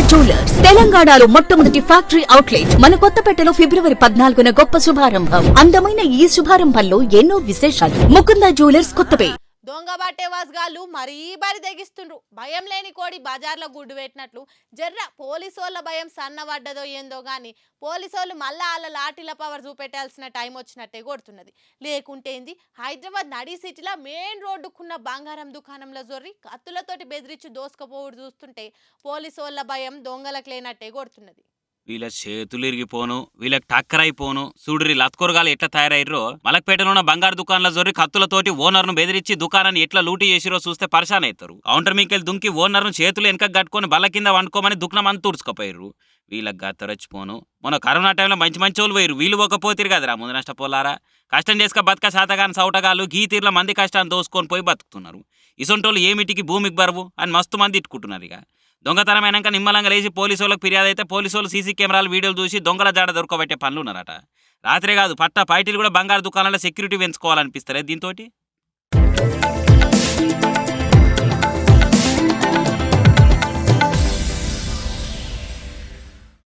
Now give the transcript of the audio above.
Jewellers తెలంగాణలో మొట్టమొదటి factory outlet మన కొత్తపేటలో ఫిబ్రవరి 14న గొప్ప శుభారంభం. అందమైన ఈ శుభారంభంలో ఎన్నో విశేషాలు. ముకుంద జ్యువెలర్స్ కొత్తపేట. దొంగ బట్టే వాసుగాళ్ళు మరీ బరి తెగిస్తుండ్రు. భయం లేని కోడి బజార్లో గుడ్డు పెట్టినట్లు జర్ర పోలీసోళ్ళ భయం సన్నబడ్డదో ఏందో గాని పోలీసోళ్ళు మళ్ళా వాళ్ళ లాఠీల పవర్ చూపెట్టాల్సిన టైం వచ్చినట్టే కొడుతున్నది. లేకుంటేంది హైదరాబాద్ నడి సిటీలో మెయిన్ రోడ్డుకున్న బంగారం దుకాణంలో జొర్రి కత్తులతోటి బెదిరించి దోసుకపోవుడు చూస్తుంటే పోలీసోళ్ళ భయం దొంగలకు లేనట్టే కొడుతున్నది. వీళ్ళ చేతులు ఇరిగిపోను, వీళ్ళకి టక్కర్ అయిపోను. చూడురి లత్కొరగాలు ఎట్లా తయారయ్యారో. మలక్పేటలో ఉన్న బంగారు దుకాణంలో జొర్రి కత్తులతోటి ఓనర్ను బెదిరించి దుకాణాన్ని ఎట్లా లూటీ చేసిరో చూస్తే పరిశాన్ అవుతారు. కౌంటర్ మీకెళ్ళి దుంకి ఓనర్ను చేతులు వెనక కట్టుకొని బల్ల కింద వండుకోమని దుకాణం అంతా తుడుచుకోపోయారు. వీళ్ళకి గత్తరచ్చిపోను. మొన్న కరోనా టైంలో మంచి మంచి వాళ్ళు పోయారు. వీళ్ళు పోకపోతారు కదరా ముందు నష్టపోలారా. కష్టం చేసుక బతక శాతగాని సౌటగాళ్ళు గీ తీర్ల మంది కష్టాన్ని దోసుకొని పోయి బతుకుతున్నారు. ఇసొంటోళ్ళు ఏమిటికి భూమికి బరువు అని మస్తు మంది ఇట్టుకుంటున్నారు. ఇక దొంగతనమైనాక నిమ్మలంగా లేచి పోలీసు వాళ్ళకి ఫిర్యాదు అయితే పోలీసు వాళ్ళు సీసీ కెమెరాలు వీడియోలు చూసి దొంగల జాడ దొరకబట్టే పనులు ఉన్నారట. రాత్రే కాదు పట్టా పైటీలు కూడా బంగారు దుకాణాల్లో సెక్యూరిటీ పెంచుకోవాలనిపిస్తలేదు దీంతో.